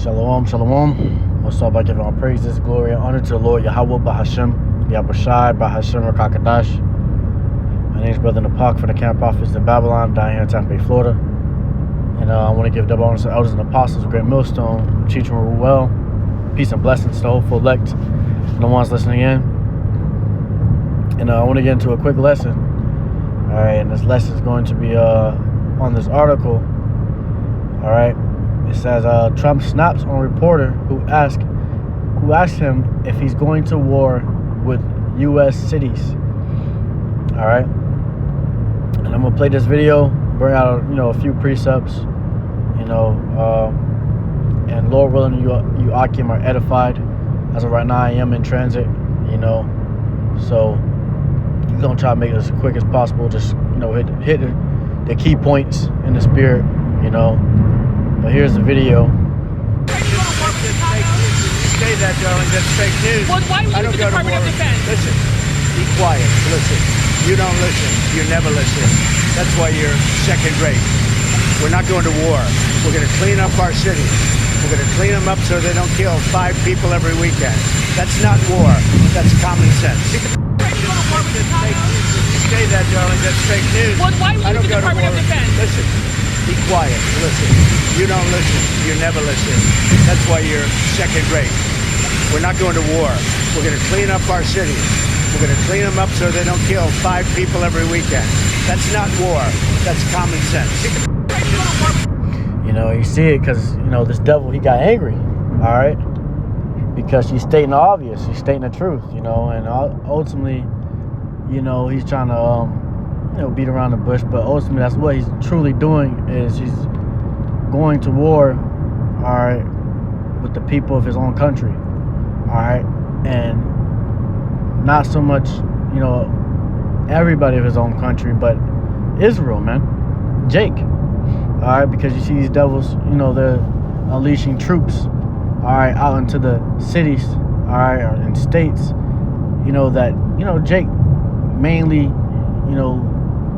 Shalom, shalom. What's up? I give all praises, glory, and honor to the Lord Yahweh Bahashem, Yahushai Bahashem Rakakadash. My name is Brother Napak from the Camp Office in Babylon, down here in Tampa Bay, Florida. And I want to give double honor to the elders and apostles of Great Millstone, teaching rule well. Peace and blessings to the hopeful elect and the ones listening in. And I want to get into a quick lesson. All right, and this lesson is going to be on this article. All right. It says Trump snaps on reporter who asked him if he's going to war with U.S. cities. All right, and I'm gonna play this video, bring out a few precepts, and Lord willing, you Akim are edified. As of right now, I am in transit, so you're gonna try to make it as quick as possible. Just hit the key points in the spirit, But here's the video. Say that, darling. That's fake news. Well, why would the Department of Defense? Listen. Be quiet. Listen. You don't listen. You never listen. That's why you're second rate. We're not going to war. We're going to clean up our cities. We're going to clean them up so they don't kill 5 people every weekend. That's not war. That's common sense. Say that, darling. That's fake news. Well, why would the Department of Defense? Listen. Be quiet. Listen. You don't listen. You never listen. That's why you're second rate. We're not going to war. We're going to clean up our cities. We're going to clean them up so they don't kill 5 people every weekend. That's not war. That's common sense. You see it because, this devil, he got angry, all right? Because she's stating the obvious. She's stating the truth, and ultimately, he's trying to, beat around the bush. But ultimately, that's what he's truly doing is he's going to war, all right, with the people of his own country, all right? And not so much, everybody of his own country, but Israel, man. Jake. All right, because you see these devils, they're unleashing troops, all right, out into the cities, all right, or in states, that, Jake mainly,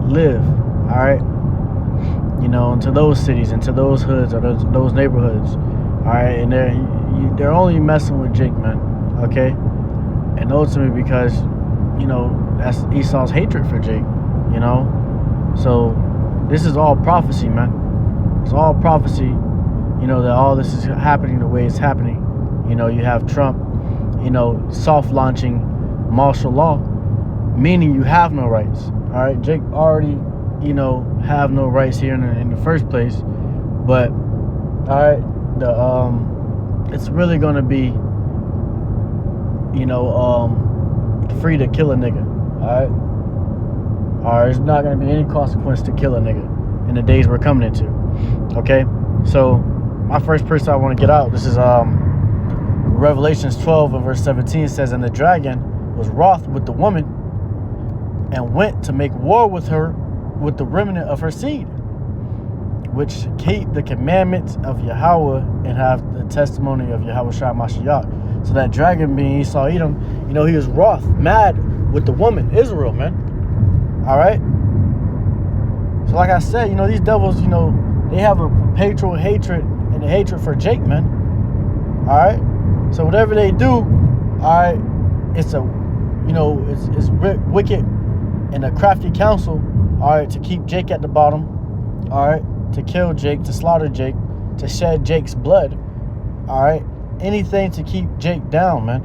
live, all right, into those cities, into those hoods or those neighborhoods, all right, and they're only messing with Jake, man, okay, and ultimately because, that's Esau's hatred for Jake, so this is all prophecy, man. It's all prophecy, that all this is happening the way it's happening. You have Trump, soft launching martial law, meaning you have no rights. All right, Jake already, have no rights here in the first place. But all right, it's really gonna be, free to kill a nigga. All right, there's not gonna be any consequence to kill a nigga in the days we're coming into. Okay, so my first person I want to get out, this is Revelations 12 and verse 17 says, and the dragon was wroth with the woman and went to make war with her with the remnant of her seed, which keep the commandments of Yahweh and have the testimony of Yahushua Mashiach. So that dragon being Esau Edom, he was wroth, mad with the woman, Israel, man. All right. So like I said, these devils, they have a perpetual hatred and a hatred for Jake, man. All right. So whatever they do, all right, it's a, it's wicked and a crafty counsel, all right, to keep Jake at the bottom, all right, to kill Jake, to slaughter Jake, to shed Jake's blood, all right, anything to keep Jake down, man.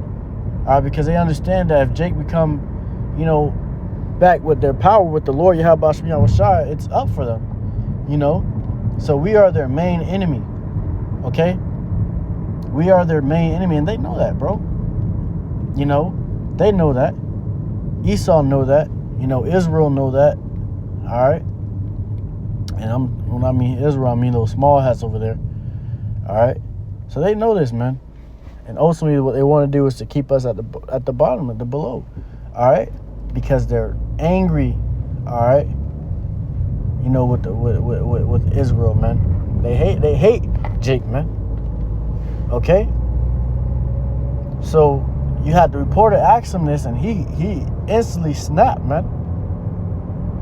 All right, because they understand that if Jake become, back with their power with the Lord Yahweh, it's up for them, So we are their main enemy, okay? We are their main enemy, and they know that, bro. They know that. Esau know that. Israel know that. All right? And when I mean Israel, I mean those small hats over there. All right? So they know this, man. And ultimately what they want to do is to keep us at the bottom, at the below. All right? Because they're angry, all right, with Israel, man. They hate Jake, man. Okay? So you had the reporter ask him this, and he instantly snapped, man.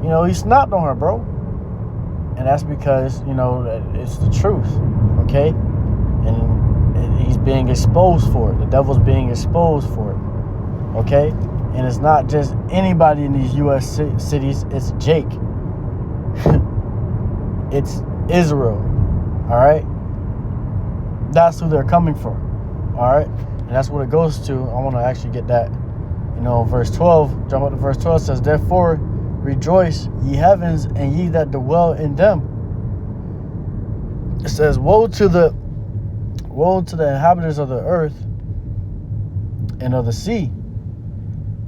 He snapped on her, bro. And that's because, it's the truth, okay? And being exposed for it. The devil's being exposed for it. Okay? And it's not just anybody in these U.S. cities. It's Jake. It's Israel. All right? That's who they're coming for. All right? And that's what it goes to. I want to actually get that. Verse 12. Jump up to verse 12. It says, therefore, rejoice, ye heavens, and ye that dwell in them. It says, woe to the inhabitants of the earth and of the sea,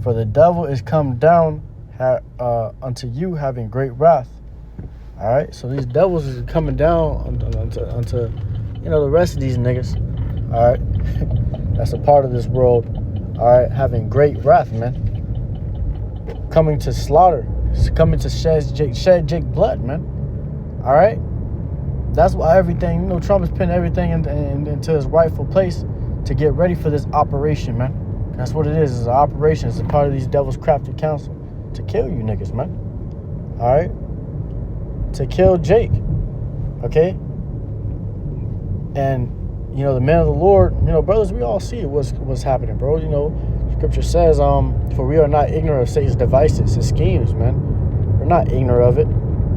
for the devil is come down unto you, having great wrath. All right, so these devils is coming down unto the rest of these niggas. All right, that's a part of this world. All right, having great wrath, man. Coming to slaughter, coming to shed Jake blood, man. All right, that's why everything. Trump is putting everything into his rightful place to get ready for this operation, man. That's what it is. It's an operation. It's a part of these devils' crafted counsel to kill you niggas, man. All right. To kill Jake, okay? And, the man of the Lord, brothers, we all see what's happening, bro. Scripture says, for we are not ignorant of Satan's devices, his schemes, man. We're not ignorant of it,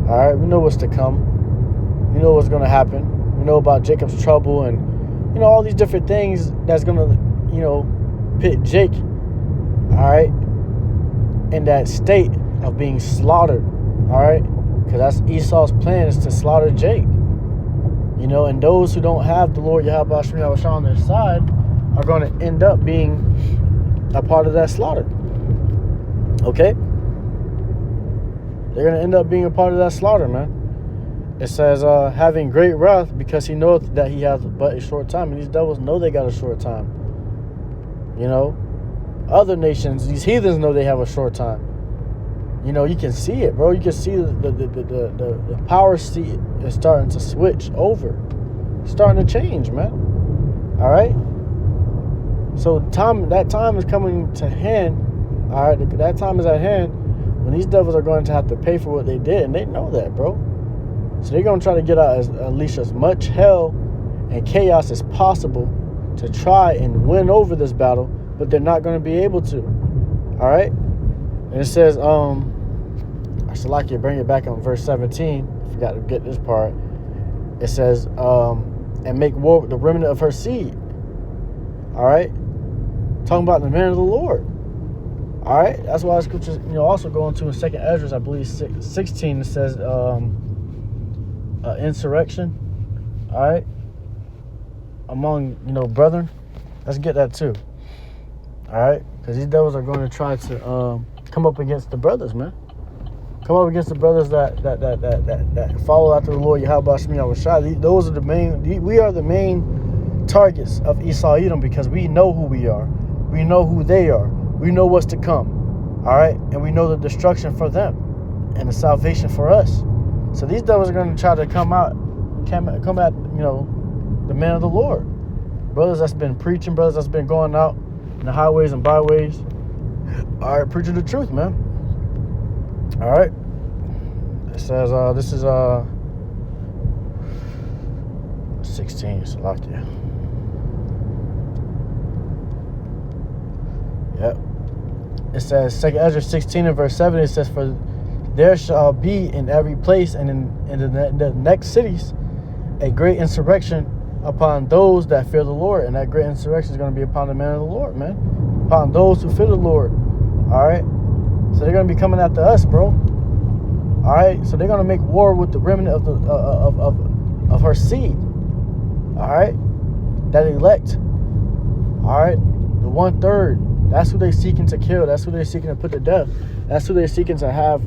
all right? We know what's to come. We know what's going to happen. We know about Jacob's trouble and, all these different things that's going to, pit Jake, all right, in that state of being slaughtered, all right? Because that's Esau's plan, is to slaughter Jake. And those who don't have the Lord Yahweh Shah on their side are going to end up being a part of that slaughter. Okay? They're going to end up being a part of that slaughter, man. It says, having great wrath, because he knoweth that he has but a short time. And these devils know they got a short time. Other nations, these heathens know they have a short time. You can see it, bro. You can see the power seat is starting to switch over. It's starting to change, man. All right? So that time is coming to hand. All right? That time is at hand when these devils are going to have to pay for what they did, and they know that, bro. So they're going to try to get out unleash as much hell and chaos as possible to try and win over this battle, but they're not going to be able to. All right? And it says, I should like you bring it back on verse 17. I forgot to get this part. It says, and make war with the remnant of her seed. All right? Talking about the man of the Lord. All right? That's why the scriptures, also go into in 2nd Ezra, I believe, 16, it says, insurrection. All right? Among, brethren. Let's get that too. All right? Because these devils are going to try to come up against the brothers, man. Come up against the brothers that follow after the Lord Yahweh Shah. Those are the main. We are the main targets of Esau Edom because we know who we are. We know who they are. We know what's to come. All right, and we know the destruction for them and the salvation for us. So these devils are going to try to come at the man of the Lord, brothers that's been preaching, brothers that's been going out in the highways and byways. All right, preaching the truth, man. All right. It says, this is 16. Salakia. Yep. It says, 2nd Ezra 16 and verse 7. It says, for there shall be in every place and in the next cities a great insurrection upon those that fear the Lord. And that great insurrection is going to be upon the man of the Lord, man. Upon those who fear the Lord. All right. So they're going to be coming after us, bro. All right. So they're going to make war with the remnant of the of her seed. All right. That elect. All right. The 1/3. That's who they're seeking to kill. That's who they're seeking to put to death. That's who they're seeking to have,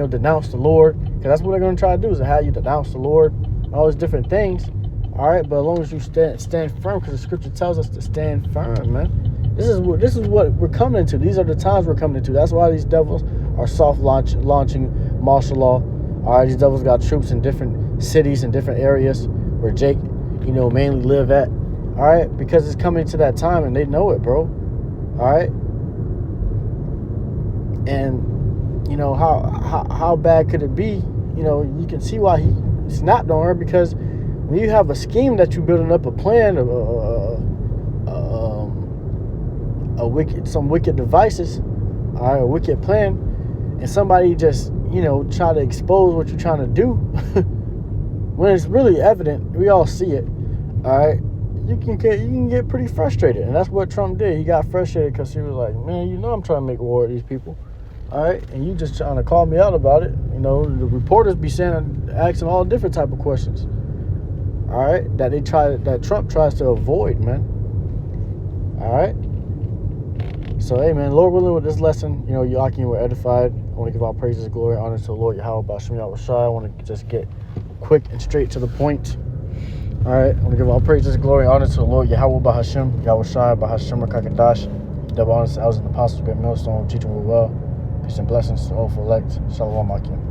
denounce the Lord. Because that's what they're going to try to do, is to have you denounce the Lord. All these different things. All right. But as long as you stand firm, because the scripture tells us to stand firm, man. This is what we're coming into. These are the times we're coming into. That's why these devils are soft launching martial law. All right, these devils got troops in different cities and different areas where Jake, mainly live at. All right, because it's coming to that time and they know it, bro. All right, and how bad could it be? You can see why he snapped on her, because when you have a scheme that you're building up, a plan, some wicked devices, all right, a wicked plan, and somebody just, you know, try to expose what you're trying to do, when it's really evident, we all see it, all right, you can get pretty frustrated. And that's what Trump did. He got frustrated because he was like, man, you know I'm trying to make war with these people, all right, and you just trying to call me out about it. You know, the reporters be asking all different type of questions, all right, that Trump tries to avoid, man. All right. So, hey, man, Lord willing, with this lesson, you know, you were edified. I want to give all praises, glory, honor to the Lord Yahweh B'Shem Yahushua. I want to just get quick and straight to the point. All right. I want to give all praises, glory, honor to the Lord Yahweh B'Shem Yahushua B'Shem Rakakadash. Double honor to the elders and apostles, great millstone, teaching we well. Peace and blessings to all for elect. Shalom Akim.